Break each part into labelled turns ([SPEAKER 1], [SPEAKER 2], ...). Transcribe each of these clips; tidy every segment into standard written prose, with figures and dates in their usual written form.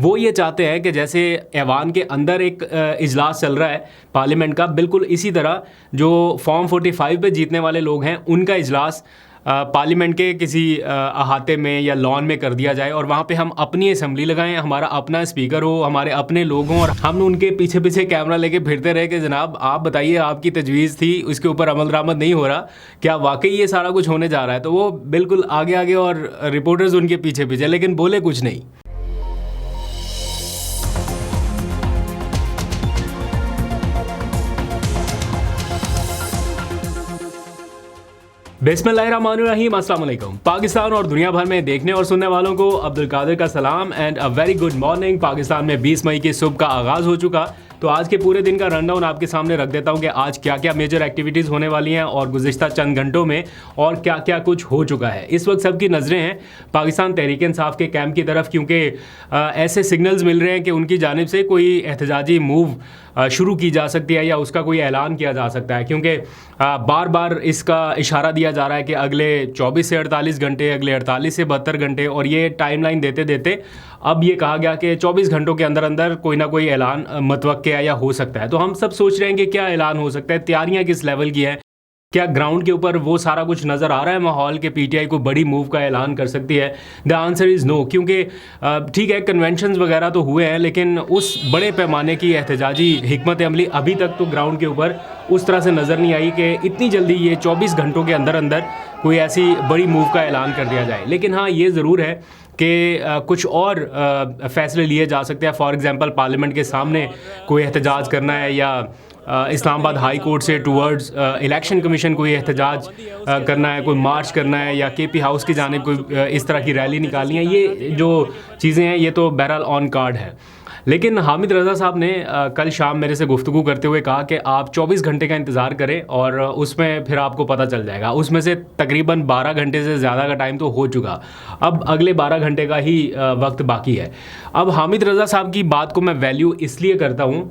[SPEAKER 1] وہ یہ چاہتے ہیں کہ جیسے ایوان کے اندر ایک اجلاس چل رہا ہے پارلیمنٹ کا، بالکل اسی طرح جو فارم 45 پہ جیتنے والے لوگ ہیں ان کا اجلاس پارلیمنٹ کے کسی احاطے میں یا لان میں کر دیا جائے، اور وہاں پہ ہم اپنی اسمبلی لگائیں، ہمارا اپنا اسپیکر ہو، ہمارے اپنے لوگ ہوں، اور ہم ان کے پیچھے پیچھے کیمرہ لے کے پھرتے رہے کہ جناب آپ بتائیے آپ کی تجویز تھی اس کے اوپر عمل درآمد نہیں ہو رہا، کیا واقعی یہ سارا کچھ ہونے جا رہا ہے؟ تو وہ بالکل آگے آگے اور رپورٹرز ان کے پیچھے پیچھے، لیکن بولے کچھ نہیں۔ بسم اللہ الرحمن الرحیم، السلام علیکم۔ پاکستان اور دنیا بھر میں دیکھنے اور سننے والوں کو عبد القادر کا سلام and a very good morning. Pakistan میں 20 مئی کی صبح کا آغاز ہو چکا، تو آج کے پورے دن کا رن ڈاؤن آپ کے سامنے رکھ دیتا ہوں کہ آج کیا کیا میجر ایکٹیویٹیز ہونے والی ہیں اور گزشتہ چند گھنٹوں میں اور کیا کیا کچھ ہو چکا ہے۔ اس وقت سب کی نظریں ہیں پاکستان تحریک انصاف کے کیمپ کی طرف، کیونکہ ایسے سگنلز مل رہے ہیں کہ ان کی جانب سے کوئی احتجاجی موو شروع کی جا سکتی ہے یا اس کا کوئی اعلان کیا جا سکتا ہے، کیونکہ بار بار اس کا اشارہ دیا جا رہا ہے کہ اگلے 24 سے 48 گھنٹے، اگلے 48 سے 72 گھنٹے، اور یہ ٹائم لائن دیتے دیتے اب یہ کہا گیا کہ 24 گھنٹوں کے اندر اندر کوئی نہ کوئی اعلان متوقع ہے یا ہو سکتا ہے۔ تو ہم سب سوچ رہے ہیں کہ کیا اعلان ہو سکتا ہے، تیاریاں کس لیول کی ہیں، کیا گراؤنڈ کے اوپر وہ سارا کچھ نظر آ رہا ہے ماحول کہ پی ٹی آئی کو بڑی موو کا اعلان کر سکتی ہے؟ دا آنسر از نو، کیونکہ ٹھیک ہے کنونشنز وغیرہ تو ہوئے ہیں، لیکن اس بڑے پیمانے کی احتجاجی حکمت عملی ابھی تک تو گراؤنڈ کے اوپر اس طرح سے نظر نہیں آئی کہ اتنی جلدی یہ 24 گھنٹوں کے اندر اندر کوئی ایسی بڑی موو کا اعلان کر دیا جائے۔ لیکن ہاں یہ ضرور ہے کہ کچھ اور فیصلے لیے جا سکتے ہیں، فار ایگزامپل پارلیمنٹ کے سامنے کوئی احتجاج کرنا ہے، یا اسلام آباد ہائی کورٹ سے ٹورڈز الیکشن کمیشن کوئی احتجاج کرنا ہے، کوئی مارچ کرنا ہے، یا کے پی ہاؤس کی جانب کوئی اس طرح کی ریلی نکالنی ہے۔ یہ جو چیزیں ہیں یہ تو بہرحال آن کارڈ ہے۔ لیکن حامد رضا صاحب نے کل شام میرے سے گفتگو کرتے ہوئے کہا کہ آپ 24 گھنٹے کا انتظار کریں اور اس میں پھر آپ کو پتہ چل جائے گا۔ اس میں سے تقریباً 12 گھنٹے سے زیادہ کا ٹائم تو ہو چکا، اب اگلے 12 گھنٹے کا ہی وقت باقی ہے۔ اب حامد رضا صاحب کی بات کو میں ویلیو اس لیے کرتا ہوں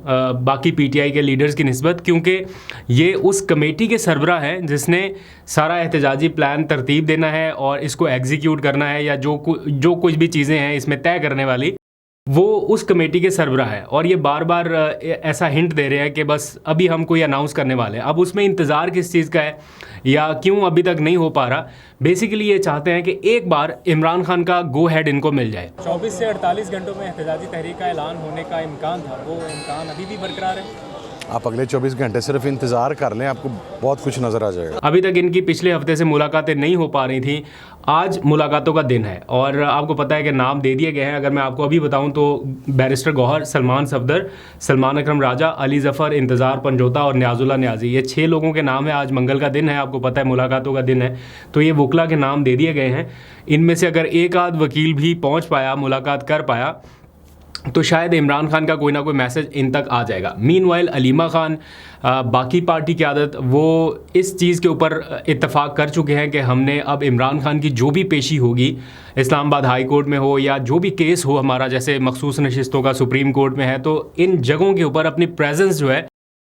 [SPEAKER 1] باقی پی ٹی آئی کے لیڈرز کی نسبت، کیونکہ یہ اس کمیٹی کے سربراہ ہیں جس نے سارا احتجاجی پلان ترتیب دینا ہے اور اس کو ایگزیکیوٹ کرنا ہے، یا جو کچھ بھی چیزیں ہیں اس میں طے کرنے والی، وہ اس کمیٹی کے سربراہ ہے۔ اور یہ بار بار ایسا ہنٹ دے رہے ہیں کہ بس ابھی ہم کوئی اناؤنس کرنے والے ہیں۔ اب اس میں انتظار کس چیز کا ہے یا کیوں ابھی تک نہیں ہو پا رہا؟ بیسیکلی یہ چاہتے ہیں کہ ایک بار عمران خان کا گو ہیڈ ان کو مل جائے۔ 24 سے 48 گھنٹوں میں احتجاجی تحریک کا اعلان ہونے کا امکان تھا، وہ امکان ابھی بھی برقرار ہے؟
[SPEAKER 2] آپ اگلے 24 گھنٹے صرف انتظار کر لیں، آپ کو بہت کچھ نظر آ جائے گا۔
[SPEAKER 1] ابھی تک ان کی پچھلے ہفتے سے ملاقاتیں نہیں ہو پا رہی تھیں، آج ملاقاتوں کا دن ہے، اور آپ کو پتہ ہے کہ نام دے دیے گئے ہیں۔ اگر میں آپ کو ابھی بتاؤں تو بیرسٹر گوہر، سلمان صفدر، سلمان اکرم راجہ، علی ظفر، انتظار پنجوتا اور نیاز اللہ نیازی، یہ 6 لوگوں کے نام ہیں۔ آج منگل کا دن ہے، آپ کو پتہ ہے ملاقاتوں کا دن ہے، تو یہ وکلا کے نام دے دیے گئے ہیں۔ ان میں سے اگر ایک آدھ وکیل بھی پہنچ پایا، ملاقات کر پایا، تو شاید عمران خان کا کوئی نہ کوئی میسج ان تک آ جائے گا۔ مین وائل علیمہ خان، باقی پارٹی قیادت، وہ اس چیز کے اوپر اتفاق کر چکے ہیں کہ ہم نے اب عمران خان کی جو بھی پیشی ہوگی اسلام آباد ہائی کورٹ میں ہو یا جو بھی کیس ہو ہمارا، جیسے مخصوص نشستوں کا سپریم کورٹ میں ہے، تو ان جگہوں کے اوپر اپنی پریزنس جو ہے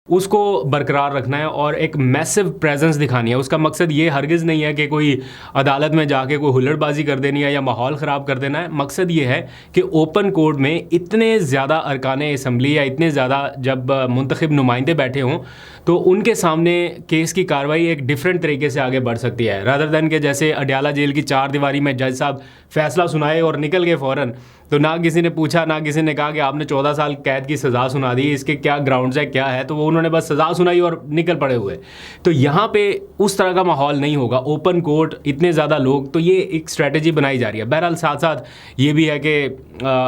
[SPEAKER 1] اس کو برقرار رکھنا ہے اور ایک میسو پریزنس دکھانی ہے۔ اس کا مقصد یہ ہرگز نہیں ہے کہ کوئی عدالت میں جا کے کوئی ہلڑ بازی کر دینی ہے یا ماحول خراب کر دینا ہے۔ مقصد یہ ہے کہ اوپن کورٹ میں اتنے زیادہ ارکان اسمبلی یا اتنے زیادہ جب منتخب نمائندے بیٹھے ہوں تو ان کے سامنے کیس کی کارروائی ایک ڈیفرنٹ طریقے سے آگے بڑھ سکتی ہے، رادر دین کہ جیسے اڈیالہ جیل کی 4 دیواری میں جج صاحب فیصلہ سنائے اور نکل گئے فوراً، تو نہ کسی نے پوچھا، نہ کسی نے کہا کہ آپ نے 14 سال قید کی سزا سنا دی، اس کے کیا گراؤنڈز ہے، کیا ہے، تو وہ انہوں نے بس سزا سنائی اور نکل پڑے ہوئے۔ تو یہاں پہ اس طرح کا ماحول نہیں ہوگا، اوپن کورٹ، اتنے زیادہ لوگ، تو یہ ایک اسٹریٹجی بنائی جا رہی ہے۔ بہرحال ساتھ ساتھ یہ بھی ہے کہ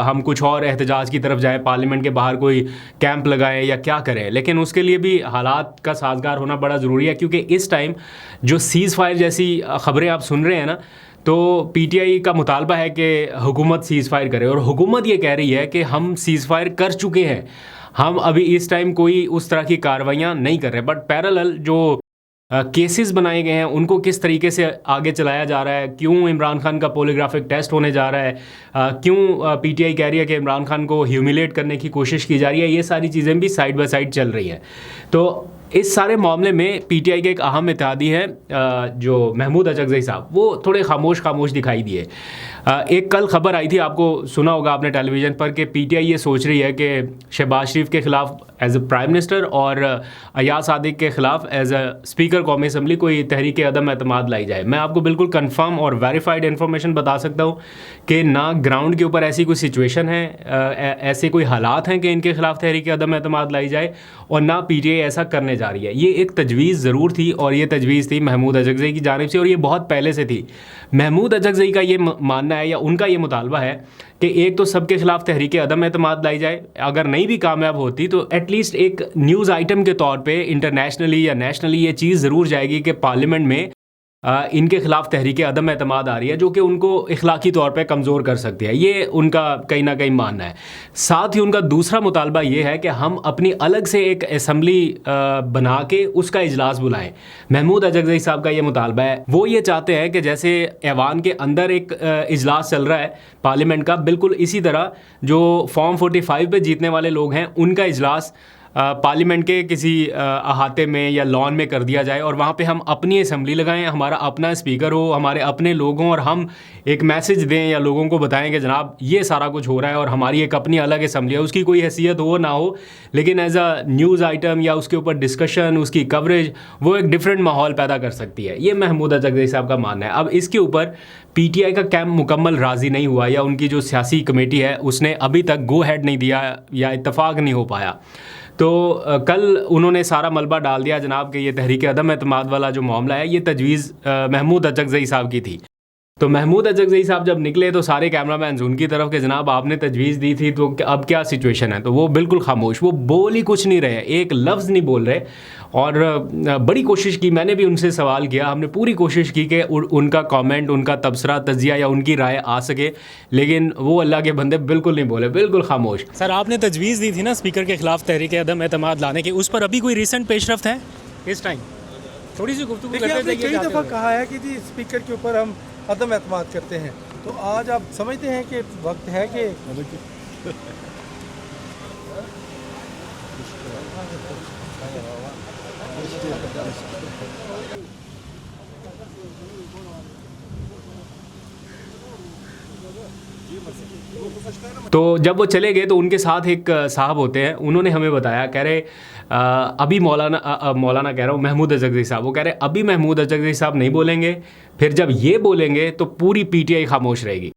[SPEAKER 1] ہم کچھ اور احتجاج کی طرف جائیں، پارلیمنٹ کے باہر کوئی کیمپ لگائیں یا کیا کریں، لیکن اس کے لیے بھی حالات کا سازگار ہونا بڑا ضروری ہے، کیونکہ اس ٹائم جو سیز فائر جیسی خبریں آپ سن رہے ہیں نا، تو پی ٹی آئی کا مطالبہ ہے کہ حکومت سیز فائر کرے، اور حکومت یہ کہہ رہی ہے کہ ہم سیز فائر کر چکے ہیں، ہم ابھی اس ٹائم کوئی اس طرح کی کاروائیاں نہیں کر رہے، بٹ پیرالل جو کیسز بنائے گئے ہیں ان کو کس طریقے سے آگے چلایا جا رہا ہے، کیوں عمران خان کا پولیگرافک ٹیسٹ ہونے جا رہا ہے، کیوں پی ٹی آئی کہہ رہی ہے کہ عمران خان کو ہیومیلیٹ کرنے کی کوشش کی جا رہی ہے، یہ ساری چیزیں بھی سائڈ بائی سائڈ چل رہی ہیں۔ تو اس سارے معاملے میں پی ٹی آئی کے ایک اہم اتحادی ہے جو محمود اچکزئی صاحب، وہ تھوڑے خاموش دکھائی دیے۔ ایک کل خبر آئی تھی, آپ کو سنا ہوگا آپ نے ٹیلی ویژن پر, کہ پی ٹی آئی یہ سوچ رہی ہے کہ شہباز شریف کے خلاف ایز اے پرائم منسٹر اور ایاز صادق کے خلاف ایز اے اسپیکر قومی اسمبلی کوئی تحریک عدم اعتماد لائی جائے. میں آپ کو بالکل کنفرم اور ویریفائڈ انفارمیشن بتا سکتا ہوں کہ نہ گراؤنڈ کے اوپر ایسی کوئی سچویشن ہے, ایسے کوئی حالات ہیں کہ ان کے خلاف تحریک عدم اعتماد لائی جائے, اور نہ پی ٹی آئی ایسا کرنے جا رہی ہے. یہ ایک تجویز ضرور تھی, اور یہ تجویز تھی محمود اجگزئی کی جانب سے, اور یہ بہت پہلے سے تھی. محمود اجگزئی کا یہ ماننا ہے یا ان کا یہ مطالبہ ہے کہ ایک تو سب کے خلاف تحریک عدم اعتماد لائی جائے, اگر نہیں بھی کامیاب ہوتی تو ایٹ لیسٹ ایک نیوز آئٹم کے طور پہ انٹرنیشنلی یا نیشنلی یہ چیز ضرور جائے گی کہ پارلیمنٹ میں ان کے خلاف تحریک عدم اعتماد آ رہی ہے, جو کہ ان کو اخلاقی طور پہ کمزور کر سکتی ہے. یہ ان کا کہیں نہ کہیں ماننا ہے. ساتھ ہی ان کا دوسرا مطالبہ یہ ہے کہ ہم اپنی الگ سے ایک اسمبلی بنا کے اس کا اجلاس بلائیں. محمود اجگزئی صاحب کا یہ مطالبہ ہے. وہ یہ چاہتے ہیں کہ جیسے ایوان کے اندر ایک اجلاس چل رہا ہے پارلیمنٹ کا, بالکل اسی طرح جو فارم 45 پہ جیتنے والے لوگ ہیں ان کا اجلاس پارلیمنٹ کے کسی احاطے میں یا لان میں کر دیا جائے, اور وہاں پہ ہم اپنی اسمبلی لگائیں, ہمارا اپنا اسپیکر ہو, ہمارے اپنے لوگ ہوں, اور ہم ایک میسج دیں یا لوگوں کو بتائیں کہ جناب یہ سارا کچھ ہو رہا ہے اور ہماری ایک اپنی الگ اسمبلی ہے. اس کی کوئی حیثیت ہو نہ ہو, لیکن ایز اے نیوز آئٹم یا اس کے اوپر ڈسکشن, اس کی کوریج, وہ ایک ڈفرینٹ ماحول پیدا کر سکتی ہے. یہ محمود اجگزئی صاحب کا ماننا ہے. اب اس کے اوپر پی ٹی آئی کا کیمپ مکمل راضی نہیں ہوا, یا ان کی جو سیاسی کمیٹی ہے اس نے ابھی تک گو ہیڈ نہیں دیا یا اتفاق نہیں ہو پایا. تو کل انہوں نے سارا ملبہ ڈال دیا جناب کہ یہ تحریک عدم اعتماد والا جو معاملہ ہے یہ تجویز محمود اجگزئی صاحب کی تھی. تو محمود اجگزئی صاحب جب نکلے تو سارے کیمرہ مینز ان کی طرف کہ جناب آپ نے تجویز دی تھی تو اب کیا سچویشن ہے. تو وہ بالکل خاموش, وہ بول ہی کچھ نہیں رہے, ایک لفظ نہیں بول رہے. اور بڑی کوشش کی, میں نے بھی ان سے سوال کیا, ہم نے پوری کوشش کی کہ ان کا کامنٹ, ان کا تبصرہ, تجزیہ یا ان کی رائے آ سکے, لیکن وہ اللہ کے بندے بالکل نہیں بولے, بالکل خاموش.
[SPEAKER 3] سر آپ نے تجویز دی تھی نا اسپیکر کے خلاف تحریک عدم اعتماد لانے کی, اس پر ابھی کوئی ریسنٹ پیش رفت ہے اس ٹائم؟ تھوڑی سی گفتگو کرتے
[SPEAKER 4] ہیں. کئی دفعہ کہا ہے کہ جی اسپیکر کے اوپر ہم عدم اعتماد کرتے ہیں, تو آج آپ سمجھتے ہیں کہ وقت ہے کہ
[SPEAKER 1] تو جب وہ چلے گئے تو ان کے ساتھ ایک صاحب ہوتے ہیں, انہوں نے ہمیں بتایا, کہہ رہے ابھی مولانا کہہ رہا ہوں محمود اجگزئی صاحب, وہ کہہ رہے ابھی محمود اجگزئی صاحب نہیں بولیں گے, پھر جب یہ بولیں گے تو پوری پی ٹی آئی خاموش رہے گی.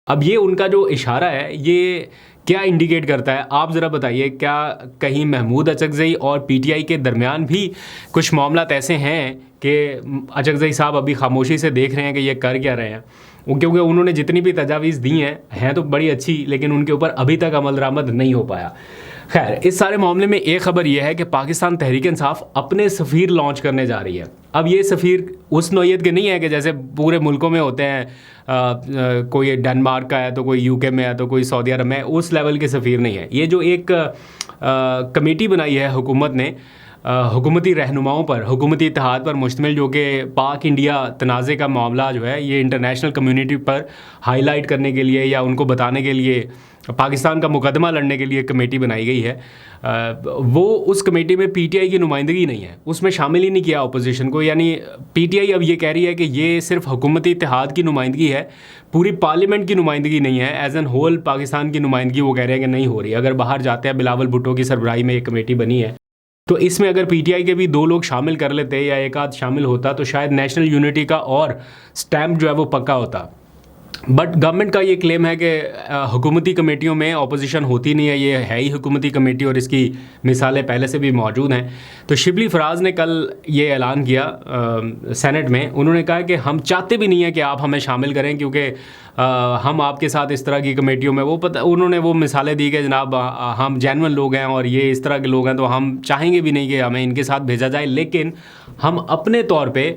[SPEAKER 1] اب یہ ان کا جو اشارہ ہے یہ کیا انڈیکیٹ کرتا ہے, آپ ذرا بتائیے. کیا کہیں محمود اجگزئی اور پی ٹی آئی کے درمیان بھی کچھ معاملات ایسے ہیں کہ اجگزئی صاحب ابھی خاموشی سے دیکھ رہے ہیں کہ یہ کر کیا رہے ہیں؟ کیونکہ انہوں نے جتنی بھی تجاویز دی ہیں تو بڑی اچھی, لیکن ان کے اوپر ابھی تک عمل درآمد نہیں ہو پایا. خیر, اس سارے معاملے میں ایک خبر یہ ہے کہ پاکستان تحریک انصاف اپنے سفیر لانچ کرنے جا رہی ہے. اب یہ سفیر اس نوعیت کے نہیں ہے کہ جیسے پورے ملکوں میں ہوتے ہیں, کوئی ڈنمارک کا ہے تو کوئی یو کے میں ہے تو کوئی سعودی عرب میں, اس لیول کے سفیر نہیں ہے. یہ جو ایک کمیٹی بنائی ہے حکومت نے, حکومتی رہنماؤں پر, حکومتی اتحاد پر مشتمل, جو کہ پاک انڈیا تنازع کا معاملہ جو ہے یہ انٹرنیشنل کمیونٹی پر ہائی لائٹ کرنے کے لیے یا ان کو بتانے کے لیے, پاکستان کا مقدمہ لڑنے کے لیے کمیٹی بنائی گئی ہے. وہ اس کمیٹی میں پی ٹی آئی کی نمائندگی نہیں ہے, اس میں شامل ہی نہیں کیا اپوزیشن کو. یعنی پی ٹی آئی اب یہ کہہ رہی ہے کہ یہ صرف حکومتی اتحاد کی نمائندگی ہے, پوری پارلیمنٹ کی نمائندگی نہیں ہے. ایز این ہول پاکستان کی نمائندگی وہ کہہ رہے ہیں کہ نہیں ہو رہی. اگر باہر جاتے ہیں, بلاول بھٹو کی سربراہی میں ایک کمیٹی بنی ہے, تو اس میں اگر پی ٹی آئی کے بھی 2 لوگ شامل کر لیتے یا ایک آدھ شامل ہوتا تو شاید نیشنل یونٹی کا اور سٹیمپ جو ہے وہ پکا ہوتا. بٹ گورنمنٹ کا یہ کلیم ہے کہ حکومتی کمیٹیوں میں اپوزیشن ہوتی نہیں ہے, یہ ہے ہی حکومتی کمیٹی, اور اس کی مثالیں پہلے سے بھی موجود ہیں. تو شبلی فراز نے کل یہ اعلان کیا سینٹ میں, انہوں نے کہا کہ ہم چاہتے بھی نہیں ہیں کہ آپ ہمیں شامل کریں, کیونکہ ہم آپ کے ساتھ اس طرح کی کمیٹیوں میں, انہوں نے وہ مثالیں دی کہ جناب ہم جینون لوگ ہیں اور یہ اس طرح کے لوگ ہیں, تو ہم چاہیں گے بھی نہیں کہ ہمیں ان کے ساتھ بھیجا جائے, لیکن ہم اپنے طور پہ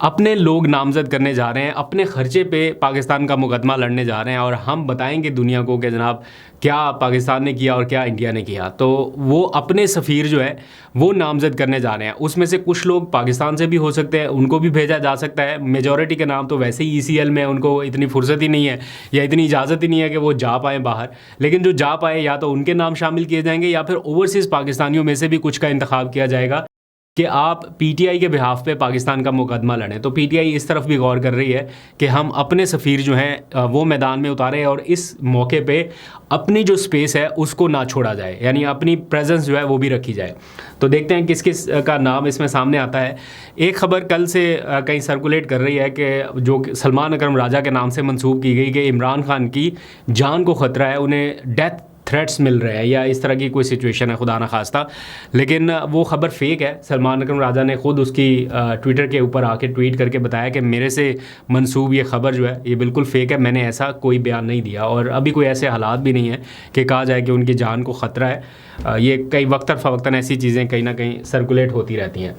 [SPEAKER 1] اپنے لوگ نامزد کرنے جا رہے ہیں, اپنے خرچے پہ پاکستان کا مقدمہ لڑنے جا رہے ہیں, اور ہم بتائیں گے دنیا کو کہ جناب کیا پاکستان نے کیا اور کیا انڈیا نے کیا. تو وہ اپنے سفیر جو ہے وہ نامزد کرنے جا رہے ہیں. اس میں سے کچھ لوگ پاکستان سے بھی ہو سکتے ہیں, ان کو بھی بھیجا جا سکتا ہے. میجورٹی کے نام تو ویسے ہی ECL میں ان کو اتنی فرصت ہی نہیں ہے یا اتنی اجازت ہی نہیں ہے کہ وہ جا پائیں باہر, لیکن جو جا پائے یا تو ان کے نام شامل کیے جائیں گے یا پھر اوورسیز پاکستانیوں میں سے بھی کچھ کا انتخاب کیا جائے گا کہ آپ پی ٹی آئی کے بہاف پہ پاکستان کا مقدمہ لڑیں. تو پی ٹی آئی اس طرف بھی غور کر رہی ہے کہ ہم اپنے سفیر جو ہیں وہ میدان میں اتاریں اور اس موقع پہ اپنی جو اسپیس ہے اس کو نہ چھوڑا جائے, یعنی اپنی پریزنس جو ہے وہ بھی رکھی جائے. تو دیکھتے ہیں کس کس کا نام اس میں سامنے آتا ہے. ایک خبر کل سے کہیں سرکولیٹ کر رہی ہے کہ جو سلمان اکرم راجہ کے نام سے منسوب کی گئی کہ عمران خان کی جان کو خطرہ ہے, انہیں ڈیتھ تھریٹس مل رہے ہیں یا اس طرح کی کوئی سچویشن ہے خدا نہ خواستہ. لیکن وہ خبر فیک ہے. سلمان اکرم راجہ نے خود اس کی ٹویٹر کے اوپر آ کے ٹویٹ کر کے بتایا کہ میرے سے منسوب یہ خبر جو ہے یہ بالکل فیک ہے, میں نے ایسا کوئی بیان نہیں دیا, اور ابھی کوئی ایسے حالات بھی نہیں ہیں کہ کہا جائے کہ ان کی جان کو خطرہ ہے. یہ کئی وقتاً فوقتاً ایسی چیزیں کہیں نہ کہیں سرکولیٹ ہوتی رہتی ہیں.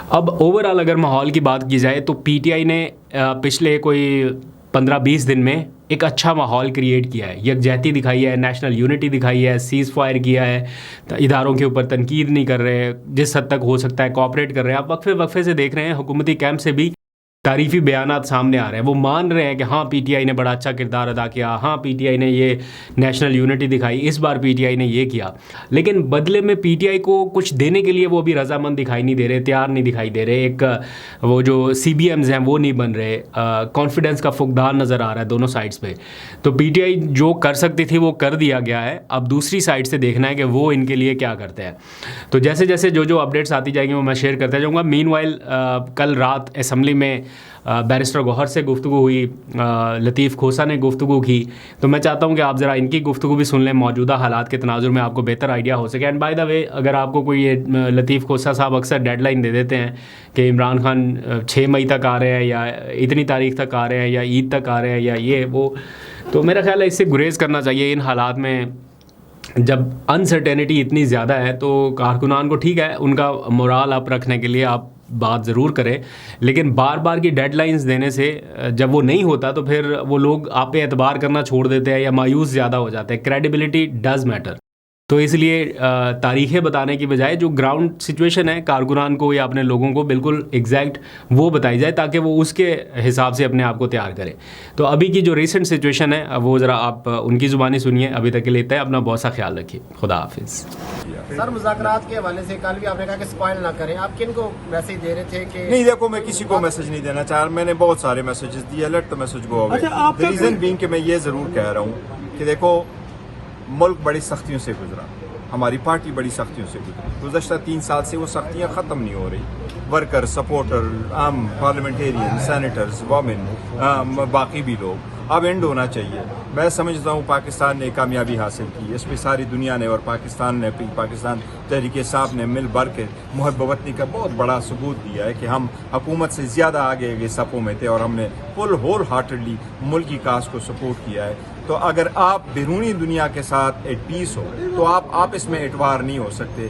[SPEAKER 1] اب اوور آل اگر ماحول کی بات کی جائے تو پی ٹی آئی نے پچھلے کوئی 15-20 دن میں ایک اچھا ماحول کریٹ کیا ہے, یکجہتی دکھائی ہے, نیشنل یونٹی دکھائی ہے, سیز فائر کیا ہے, اداروں کے اوپر تنقید نہیں کر رہے, جس حد تک ہو سکتا ہے کوآپریٹ کر رہے ہیں. آپ وقفے سے دیکھ رہے ہیں حکومتی کیمپ سے بھی تعریفی بیانات سامنے آ رہے ہیں. وہ مان رہے ہیں کہ ہاں پی ٹی آئی نے بڑا اچھا کردار ادا کیا, ہاں پی ٹی آئی نے یہ نیشنل یونٹی دکھائی, اس بار پی ٹی آئی نے یہ کیا, لیکن بدلے میں پی ٹی آئی کو کچھ دینے کے لیے وہ بھی رضامند دکھائی نہیں دے رہے, تیار نہیں دکھائی دے رہے. ایک وہ جو سی بی ایمز ہیں وہ نہیں بن رہے, کانفیڈنس کا فقدان نظر آ رہا ہے دونوں سائڈس پہ. تو پی ٹی آئی جو کر سکتی تھی وہ کر دیا گیا ہے, اب دوسری سائڈ سے دیکھنا ہے کہ وہ ان کے لیے کیا کرتے ہیں. تو جیسے جیسے جو اپڈیٹس آتی جائیں گی وہ میں شیئر کرتا جاؤں گا. مین وائل کل رات اسمبلی میں بیرسٹر گوہر سے گفتگو ہوئی, لطیف کھوسا نے گفتگو کی, تو میں چاہتا ہوں کہ آپ ذرا ان کی گفتگو بھی سن لیں, موجودہ حالات کے تناظر میں آپ کو بہتر آئیڈیا ہو سکے. اینڈ بائی دا وے اگر آپ کو کوئی لطیف کھوسا صاحب اکثر ڈیڈ لائن دے دیتے ہیں کہ عمران خان 6 مئی تک آ رہے ہیں یا اتنی تاریخ تک آ رہے ہیں یا عید تک آ رہے ہیں یا یہ وہ, تو میرا خیال ہے اس سے گریز کرنا چاہیے. ان حالات میں جب انسرٹینٹی اتنی زیادہ ہے تو کارکنان کو ٹھیک ہے ان کا مورال اپ رکھنے کے لیے آپ بات ضرور کریں, لیکن بار بار کی ڈیڈ لائنز دینے سے جب وہ نہیں ہوتا تو پھر وہ لوگ آپ پہ اعتبار کرنا چھوڑ دیتے ہیں یا مایوس زیادہ ہو جاتے ہیں. Credibility does matter. تو اس لیے تاریخیں بتانے کی بجائے جو گراؤنڈ سچویشن ہے کارکنان کو یا اپنے لوگوں کو بالکل ایگزیکٹ وہ بتائی جائے تاکہ وہ اس کے حساب سے اپنے آپ کو تیار کرے. تو ابھی کی جو ریسنٹ سچویشن ہے وہ ذرا آپ ان کی زبانی سنیے. ابھی تک کے لیے اپنا بہت سا خیال رکھیے. خدا حافظ.
[SPEAKER 5] سر مذاکرات کے حوالے سے کل بھی آپ نے کہا کہ اسپائل نہ کریں, آپ کن کو میسج دے رہے تھے؟ کہ
[SPEAKER 6] نہیں دیکھو میں کسی کو میسج نہیں دینا چاہ رہا, میں نے بہت سارے میسیجز دیے, let the message go away. Reason being کہ میں یہ ضرور کہہ رہا ہوں کہ دیکھو ملک بڑی سختیوں سے گزرا, ہماری پارٹی بڑی سختیوں سے گزری. گزشتہ 3 سال سے وہ سختیاں ختم نہیں ہو رہی. ورکر, سپورٹر, عام پارلیمنٹیرین, سینیٹرز, وومن, باقی بھی لوگ, اب اینڈ ہونا چاہیے. میں سمجھتا ہوں پاکستان نے کامیابی حاصل کی, اس پہ ساری دنیا نے اور پاکستان نے, پاکستان تحریک انصاف نے مل بھر کے محب وطنی کا بہت بڑا ثبوت دیا ہے کہ ہم حکومت سے زیادہ آگے صفوں میں تھے اور ہم نے فل ہول ہارٹڈلی ملکی کاز کو سپورٹ کیا ہے. تو اگر آپ بیرونی دنیا کے ساتھ ایٹ پیس ہو تو آپ آپس میں اعتبار نہیں ہو سکتے.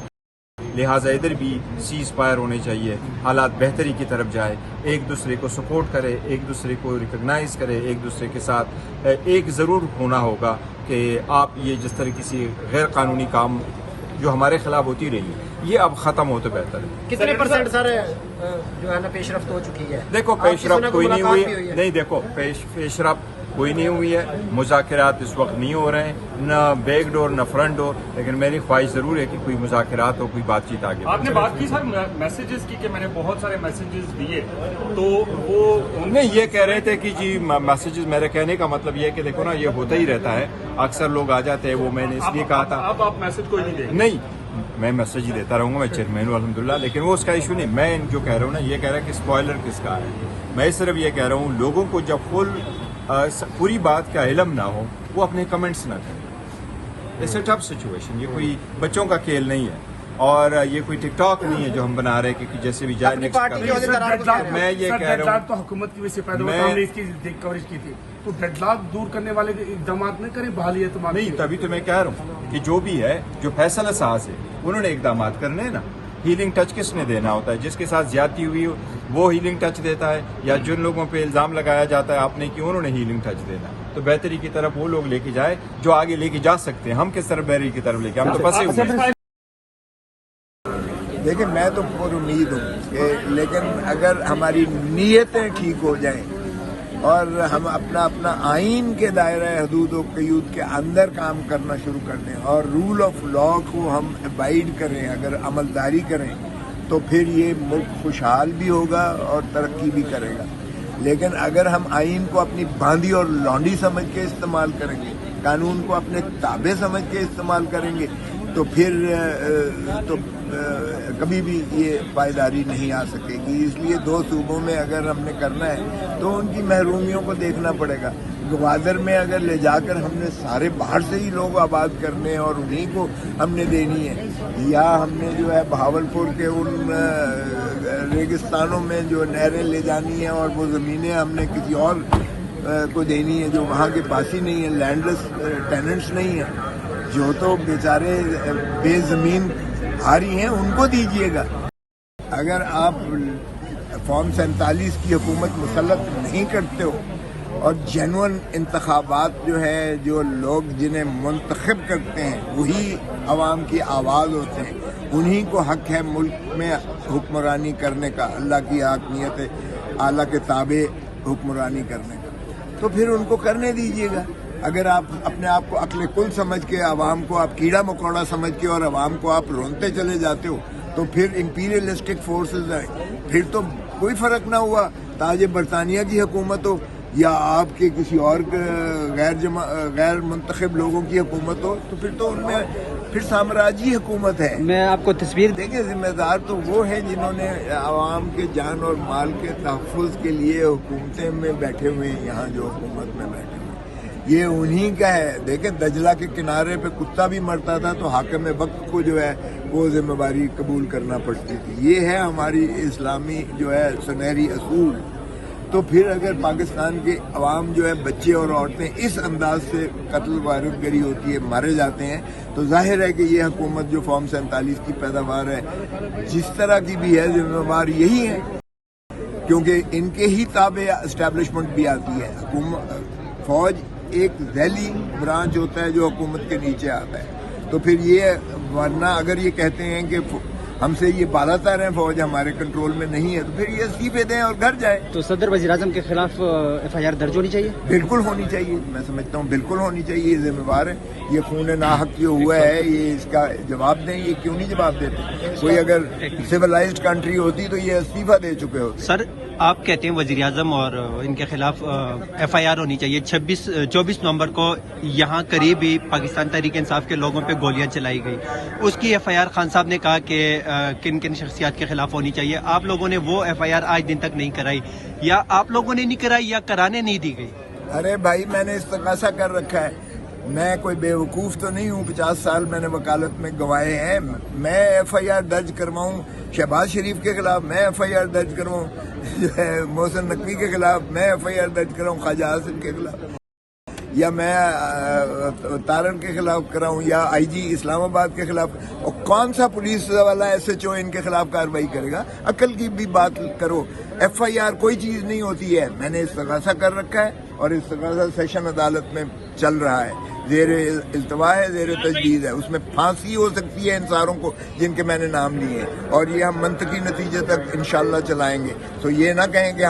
[SPEAKER 6] لہٰذا ادھر بھی سیز فائر ہونے چاہیے, حالات بہتری کی طرف جائے, ایک دوسرے کو سپورٹ کرے, ایک دوسرے کو ریکگنائز کرے, ایک دوسرے کے ساتھ ایک ضرور ہونا ہوگا کہ آپ یہ جس طرح کسی غیر قانونی کام جو ہمارے خلاف ہوتی رہی یہ اب ختم ہو تو بہتر ہے.
[SPEAKER 5] کتنے پرسنٹ سر جو ہے نا پیش رفت ہو چکی ہے؟
[SPEAKER 6] دیکھو پیش رفت کوئی نہیں ہوئی, نہیں دیکھو پیش رفت کوئی نہیں ہوئی ہے. مذاکرات اس وقت نہیں ہو رہے ہیں, نہ بیک ڈور نہ فرنٹ ڈور, لیکن میری خواہش ضرور ہے کہ کوئی مذاکرات ہو, کوئی بات چیت آگے.
[SPEAKER 7] آپ نے بات کی سر میسیجز کی کہ میں نے بہت سارے میسیجز دیے, تو وہ
[SPEAKER 6] نہیں یہ کہہ رہے تھے کہ جی میسیجز, میرے کہنے کا مطلب یہ ہے کہ دیکھو نا یہ ہوتا ہی رہتا ہے, اکثر لوگ آ جاتے ہیں, وہ میں نے اس لیے کہا تھا.
[SPEAKER 7] اب آپ میسج کوئی نہیں دیں گے؟
[SPEAKER 6] نہیں میں میسج ہی دیتا رہوں گا, میں چیئرمین ہوں الحمدللہ, لیکن وہ اس کا ایشو نہیں. میں جو کہہ رہا ہوں نا یہ کہہ رہا ہے کہ اسپوائلر کس کا ہے. میں صرف یہ کہہ رہا ہوں لوگوں کو جب پوری بات کا علم نہ ہو وہ اپنے کمنٹس نہ کریں. اٹس اے ٹف سچویشن, یہ کوئی بچوں کا کھیل نہیں ہے اور یہ کوئی ٹک ٹاک نہیں ہے جو ہم بنا رہے ہیں کہ جیسے بھی جائے نیکسٹ کر. میں یہ کہہ رہا ہوں
[SPEAKER 7] تو حکومت کی وجہ سے پیدا ہوا, ہم نے اس کی کوریج کی تھی, تو ڈیڈ لاک دور کرنے والے اقدامات نہیں کریں, بحالی اعتماد
[SPEAKER 6] نہیں. تبھی تو میں کہہ رہا ہوں کہ جو بھی ہے, جو فیصلہ ساز ہے انہوں نے اقدامات کرنے ہیں نا. ہیلنگ ٹچ کس نے دینا ہوتا ہے؟ جس کے ساتھ زیادتی ہوئی وہ ہیلنگ ٹچ دیتا ہے, یا جن لوگوں پہ الزام لگایا جاتا ہے آپ نے کہ انہوں نے ہیلنگ ٹچ دینا. تو بہتری کی طرف وہ لوگ لے کے جائے جو آگے لے کے جا سکتے ہیں. ہم کس طرف بہتری کی طرف لے کے, ہم تو پھنسے ہوئے ہیں.
[SPEAKER 8] دیکھیں میں تو پر امید ہوں کہ, لیکن اگر ہماری نیتیں ٹھیک ہو جائیں اور ہم اپنا آئین کے دائرہ حدود و قیود کے اندر کام کرنا شروع کر دیں اور رول آف لا کو ہم ابائڈ کریں, اگر عملداری کریں, تو پھر یہ ملک خوشحال بھی ہوگا اور ترقی بھی کرے گا. لیکن اگر ہم آئین کو اپنی باندھی اور لونڈی سمجھ کے استعمال کریں گے, قانون کو اپنے تابع سمجھ کے استعمال کریں گے, تو پھر کبھی بھی یہ پائیداری نہیں آ سکے گی. اس لیے 2 صوبوں میں اگر ہم نے کرنا ہے تو ان کی محرومیوں کو دیکھنا پڑے گا. گوادر میں اگر لے جا کر ہم نے سارے باہر سے ہی لوگ آباد کرنے ہیں اور انہیں کو ہم نے دینی ہے, یا ہم نے جو ہے بہاولپور کے ان ریگستانوں میں جو نہریں لے جانی ہیں اور وہ زمینیں ہم نے کسی اور کو دینی ہے جو وہاں کے پاس ہی نہیں ہیں, لینڈ لیس ٹیننٹس نہیں ہیں, جو تو بیچارے بے زمین بھاری ہیں, ان کو دیجیے گا. اگر آپ فارم 47 کی حکومت مسلط نہیں کرتے ہو اور جینون انتخابات جو ہے, جو لوگ جنہیں منتخب کرتے ہیں وہی عوام کی آواز ہوتے ہیں, انہی کو حق ہے ملک میں حکمرانی کرنے کا, اللہ کی حاکمیت اعلیٰ کے تابع حکمرانی کرنے کا, تو پھر ان کو کرنے دیجیے گا. اگر آپ اپنے آپ کو عقل کل سمجھ کے عوام کو آپ کیڑا مکوڑا سمجھ کے اور عوام کو آپ رونتے چلے جاتے ہو, تو پھر امپیریلسٹک فورسز ہیں, پھر تو کوئی فرق نہ ہوا تاج برطانیہ کی حکومت ہو یا آپ کے کسی اور غیر منتخب لوگوں کی حکومت ہو, تو پھر تو ان میں پھر سامراجی حکومت ہے.
[SPEAKER 9] میں آپ کو تصویر
[SPEAKER 8] دیکھیں, ذمہ دار تو وہ ہیں جنہوں نے عوام کے جان اور مال کے تحفظ کے لیے حکومتیں میں بیٹھے ہوئے ہیں, یہاں جو حکومت میں بیٹھے ہوئے ہیں یہ انہی کا ہے. دیکھیں دجلہ کے کنارے پہ کتا بھی مرتا تھا تو حاکم وقت کو جو ہے وہ ذمہ داری قبول کرنا پڑتی تھی. یہ ہے ہماری اسلامی جو ہے سنہری اصول. تو پھر اگر پاکستان کے عوام جو ہے, بچے اور عورتیں اس انداز سے قتل غارت گری ہوتی ہے, مارے جاتے ہیں, تو ظاہر ہے کہ یہ حکومت جو فارم 47 کی پیداوار ہے, جس طرح کی بھی ہے, ذمہ دار یہی ہے, کیونکہ ان کے ہی تابع اسٹیبلشمنٹ بھی آتی ہے. فوج ایک ذیلی برانچ ہوتا ہے جو حکومت کے نیچے آتا ہے. تو پھر یہ, ورنہ اگر یہ کہتے ہیں کہ ہم سے یہ بالا تر ہیں, فوج ہمارے کنٹرول میں نہیں ہے, تو پھر یہ استعفے دیں اور گھر جائیں.
[SPEAKER 9] تو صدر وزیر اعظم کے خلاف FIR درج ہونی چاہیے؟
[SPEAKER 8] بالکل ہونی چاہیے, میں سمجھتا ہوں بالکل ہونی چاہیے. یہ ذمہ دار ہے, یہ خون ناحق جو ہوا ہے یہ اس کا جواب دیں. یہ کیوں نہیں جواب دیتے؟ کوئی اگر سویلائزڈ کنٹری ہوتی تو یہ استعفیٰ دے چکے ہوتے.
[SPEAKER 10] سر آپ کہتے ہیں وزیر اعظم اور ان کے خلاف FIR ہونی چاہیے. 24 نومبر کو یہاں قریب ہی پاکستان تحریک انصاف کے لوگوں پہ گولیاں چلائی گئی, اس کی FIR خان صاحب نے کہا کہ کن کن شخصیات کے خلاف ہونی چاہیے. آپ لوگوں نے وہ FIR آج دن تک نہیں کرائی, یا آپ لوگوں نے نہیں کرائی یا کرانے نہیں دی گئی؟
[SPEAKER 8] ارے بھائی, میں نے استغاثہ کر رکھا ہے. میں کوئی بے وقوف تو نہیں ہوں, 50 سال میں نے وکالت میں گنوائے ہیں. میں FIR درج کرواؤں شہباز شریف کے خلاف, میں FIR درج کرواؤں محسن نقوی کے خلاف, میں FIR درج کراؤں خواجہ حاصل کے خلاف, یا میں تارن کے خلاف کراؤں, یا IG اسلام آباد کے خلاف, اور کون سا پولیس والا SHO ان کے خلاف کارروائی کرے گا؟ عقل کی بھی بات کرو. FIR کوئی چیز نہیں ہوتی ہے. میں نے استغاثہ کر رکھا ہے اور استغاثہ سیشن عدالت میں چل رہا ہے, زیر التوا ہے, زیر تجدید ہے. اس میں پھانسی ہو سکتی ہے ان ساروں کو جن کے میں نے نام لیے ہیں, اور یہ ہم منطقی نتیجے تک انشاءاللہ چلائیں گے. تو یہ نہ کہیں کہ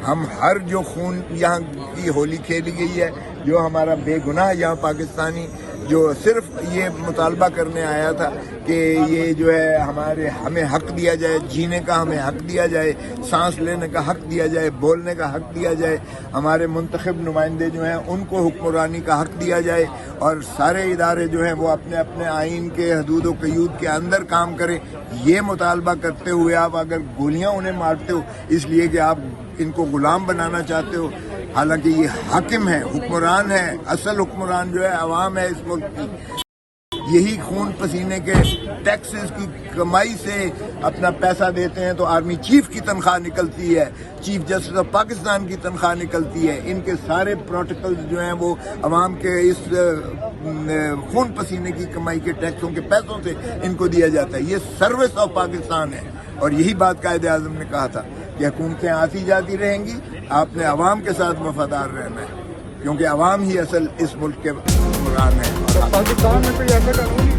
[SPEAKER 8] ہم ہر جو خون یہاں کی ہولی کھیلی گئی ہے, جو ہمارا بے گناہ یہاں پاکستانی جو صرف یہ مطالبہ کرنے آیا تھا کہ یہ جو ہے ہمیں حق دیا جائے, جینے کا ہمیں حق دیا جائے, سانس لینے کا حق دیا جائے, بولنے کا حق دیا جائے, ہمارے منتخب نمائندے جو ہیں ان کو حکمرانی کا حق دیا جائے, اور سارے ادارے جو ہیں وہ اپنے اپنے آئین کے حدود و قیود کے اندر کام کریں. یہ مطالبہ کرتے ہوئے آپ اگر گولیاں انہیں مارتے ہو اس لیے کہ آپ ان کو غلام بنانا چاہتے ہو, حالانکہ یہ حاکم ہے, حکمران ہے, اصل حکمران جو ہے عوام ہے اس ملک کی. یہی خون پسینے کے ٹیکسز کی کمائی سے اپنا پیسہ دیتے ہیں. تو آرمی چیف کی تنخواہ نکلتی ہے, چیف جسٹس آف پاکستان کی تنخواہ نکلتی ہے. ان کے سارے پروٹوکولز جو ہیں وہ عوام کے اس خون پسینے کی کمائی کے ٹیکسوں کے پیسوں سے ان کو دیا جاتا ہے. یہ سروس آف پاکستان ہے, اور یہی بات قائد اعظم نے کہا تھا کہ حکومتیں آتی جاتی رہیں گی, آپ نے عوام کے ساتھ وفادار رہنا ہے, کیونکہ عوام ہی اصل اس ملک کے حکمران ہیں.
[SPEAKER 4] پاکستان میں کوئی ایسا قانون